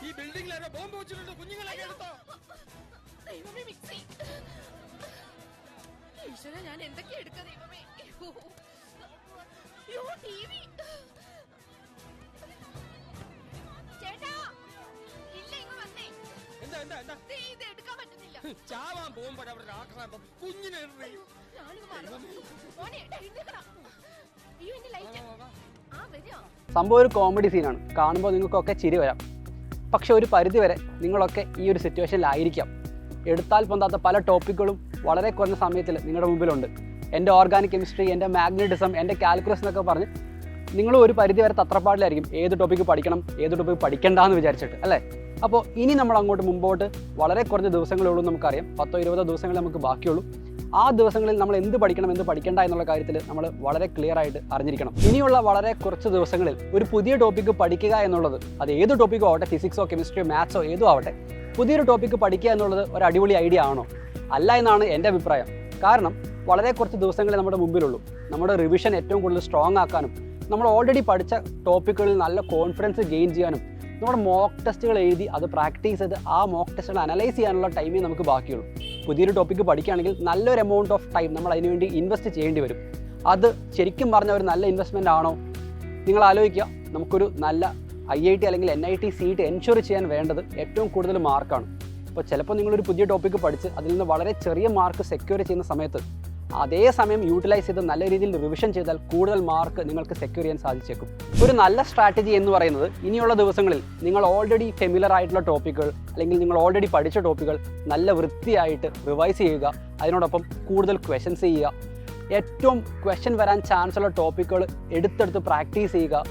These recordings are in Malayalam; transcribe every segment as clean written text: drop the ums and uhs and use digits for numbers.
ഈ ബിൽഡിംഗിൽ ബോംബ് വെച്ചിട്ടുണ്ട്. കുഞ്ഞുങ്ങളെ എടുത്തോ. ഈശ്വരാ, ഞാൻ എന്തൊക്കെയാ എടുക്കുക ദൈവമേ. ചേട്ടാ ഇല്ല, ഇങ്ങ് വന്നേ. ഇത് എടുക്കാൻ പറ്റുന്നില്ല. ചാവാൻ പോകുമ്പോഴ അവരുടെ ആക്രാന്തം. കുഞ്ഞിനെ സംഭവം ഒരു കോമഡി സീനാണ്. കാണുമ്പോൾ നിങ്ങൾക്കൊക്കെ ചിരി വരാം. പക്ഷെ ഒരു പരിധിവരെ നിങ്ങളൊക്കെ ഈ ഒരു സിറ്റുവേഷനിലായിരിക്കാം. എടുത്താൽ പൊന്താത്ത പല ടോപ്പിക്കുകളും വളരെ കുറഞ്ഞ സമയത്തിൽ നിങ്ങളുടെ മുമ്പിലുണ്ട്. എൻ്റെ ഓർഗാനിക് കെമിസ്ട്രി, എൻ്റെ മാഗ്നറ്റിസം, എൻ്റെ കാൽക്കുലസ് എന്നൊക്കെ പറഞ്ഞ് നിങ്ങൾ ഒരു പരിധി വരെ തത്രപ്പാടിലായിരിക്കും ഏത് ടോപ്പിക്ക് പഠിക്കണം, ഏത് ടോപ്പിക്ക് പഠിക്കേണ്ടെന്ന് വിചാരിച്ചിട്ട്, അല്ലേ? അപ്പോൾ ഇനി നമ്മൾ അങ്ങോട്ട് മുമ്പോട്ട് വളരെ കുറഞ്ഞ ദിവസങ്ങളേ ഉള്ളൂ. നമുക്കറിയാം 10-20 ദിവസങ്ങൾ നമുക്ക് ബാക്കിയുള്ളൂ. ആ ദിവസങ്ങളിൽ നമ്മൾ എന്ത് പഠിക്കണം, എന്ത് പഠിക്കേണ്ട എന്നുള്ള കാര്യത്തിൽ നമ്മൾ വളരെ ക്ലിയർ ആയിട്ട് അറിഞ്ഞിരിക്കണം. ഇനിയുള്ള വളരെ കുറച്ച് ദിവസങ്ങളിൽ ഒരു പുതിയ ടോപ്പിക്ക് പഠിക്കുക എന്നുള്ളത്, അത് ഏത് ടോപ്പിക്കോ ആവട്ടെ, ഫിസിക്സോ കെമിസ്ട്രിയോ മാത്സോ ഏതോ ആവട്ടെ, പുതിയൊരു ടോപ്പിക്ക് പഠിക്കുക എന്നുള്ളത് ഒരു അടിപൊളി ഐഡിയ ആണോ? അല്ല എന്നാണ് എൻ്റെ അഭിപ്രായം. കാരണം വളരെ കുറച്ച് ദിവസങ്ങളെ നമ്മുടെ മുമ്പിലുള്ളൂ. നമ്മുടെ റിവിഷൻ ഏറ്റവും കൂടുതൽ സ്ട്രോങ് ആക്കാനും നമ്മൾ ഓൾറെഡി പഠിച്ച ടോപ്പിക്കുകളിൽ നല്ല കോൺഫിഡൻസ് ഗെയിൻ ചെയ്യാനും നമ്മുടെ മോക്ക് ടെസ്റ്റുകൾ എഴുതി അത് പ്രാക്ടീസ് ചെയ്ത് ആ മോക്ക് ടെസ്റ്റുകൾ അനലൈസ് ചെയ്യാനുള്ള ടൈമേ നമുക്ക് ബാക്കിയുള്ളൂ. പുതിയൊരു ടോപ്പിക്ക് പഠിക്കുകയാണെങ്കിൽ നല്ലൊരു എമൗണ്ട് ഓഫ് ടൈം നമ്മൾ അതിനുവേണ്ടി ഇൻവെസ്റ്റ് ചെയ്യേണ്ടി വരും. അത് ശരിക്കും പറഞ്ഞ ഒരു നല്ല ഇൻവെസ്റ്റ്മെൻ്റ് ആണോ? നിങ്ങൾ ആലോചിക്കുക. നമുക്കൊരു നല്ല IIT അല്ലെങ്കിൽ NIT സീറ്റ് എൻഷുർ ചെയ്യാൻ വേണ്ടത് ഏറ്റവും കൂടുതൽ മാർക്കാണ്. അപ്പോൾ ചിലപ്പോൾ നിങ്ങളൊരു പുതിയ ടോപ്പിക്ക് പഠിച്ച് അതിൽ നിന്ന് വളരെ ചെറിയ മാർക്ക് സെക്യൂർ ചെയ്യുന്ന സമയത്ത് അതേ സമയം യൂട്ടിലൈസ് ചെയ്ത് നല്ല രീതിയിൽ റിവിഷൻ ചെയ്താൽ കൂടുതൽ മാർക്ക് നിങ്ങൾക്ക് സെക്യൂർ ചെയ്യാൻ സാധിച്ചേക്കും. ഒരു നല്ല സ്ട്രാറ്റജി എന്ന് പറയുന്നത് ഇനിയുള്ള ദിവസങ്ങളിൽ നിങ്ങൾ ഓൾറെഡി ഫെമിലർ ആയിട്ടുള്ള ടോപ്പിക്കുകൾ അല്ലെങ്കിൽ നിങ്ങൾ ഓൾറെഡി പഠിച്ച ടോപ്പിക്കുകൾ നല്ല വൃത്തിയായിട്ട് റിവൈസ് ചെയ്യുക. അതിനോടൊപ്പം കൂടുതൽ ക്വസ്റ്റ്യൻസ് ചെയ്യുക. ഏറ്റവും ക്വസ്റ്റ്യൻ വരാൻ ചാൻസ് ഉള്ള ടോപ്പിക്കുകൾ എടുത്തെടുത്ത് പ്രാക്ടീസ് ചെയ്യുക.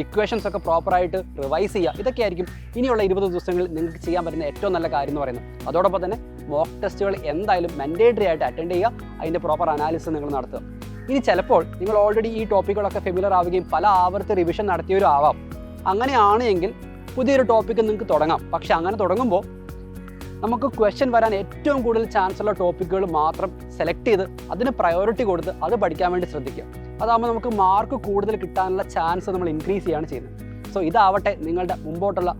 ഇക്വേഷൻസ് ഒക്കെ പ്രോപ്പറായിട്ട് റിവൈസ് ചെയ്യുക. ഇതൊക്കെയായിരിക്കും ഇനിയുള്ള 20 ദിവസങ്ങളിൽ നിങ്ങൾക്ക് ചെയ്യാൻ പറ്റുന്ന ഏറ്റവും നല്ല കാര്യം എന്ന് പറയുന്നത്. അതോടൊപ്പം തന്നെ മോക്ക് ടെസ്റ്റുകൾ എന്തായാലും മാൻഡേറ്ററി ആയിട്ട് അറ്റൻഡ് ചെയ്യുക. അതിൻ്റെ പ്രോപ്പർ അനാലിസിസ് നിങ്ങൾ നടത്തുക. ഇനി ചിലപ്പോൾ നിങ്ങൾ ഓൾറെഡി ഈ ടോപ്പിക്കുകളൊക്കെ ഫെമിലർ ആവുകയും പല ആവർത്തി റിവിഷൻ നടത്തിയവരും ആവാം. അങ്ങനെയാണെങ്കിൽ പുതിയൊരു ടോപ്പിക്ക് നിങ്ങൾക്ക് തുടങ്ങാം. പക്ഷെ അങ്ങനെ തുടങ്ങുമ്പോൾ നമുക്ക് ക്വസ്റ്റ്യൻ വരാൻ ഏറ്റവും കൂടുതൽ ചാൻസ് ഉള്ള ടോപ്പിക്കുകൾ മാത്രം സെലക്ട് ചെയ്ത് അതിന് പ്രയോറിറ്റി കൊടുത്ത് അത് പഠിക്കാൻ വേണ്ടി ശ്രദ്ധിക്കുക. അതാകുമ്പോൾ നമുക്ക് മാർക്ക് കൂടുതൽ കിട്ടാനുള്ള ചാൻസ് നമ്മൾ ഇൻക്രീസ് ചെയ്യുകയാണ് ചെയ്യുന്നത്. സോ ഇതാവട്ടെ നിങ്ങളുടെ മുമ്പോട്ടുള്ള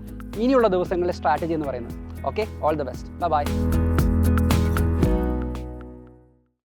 ഇനിയുള്ള ദിവസങ്ങളിലെ സ്ട്രാറ്റജി എന്ന് പറയുന്നത്. Okay, all the best. By.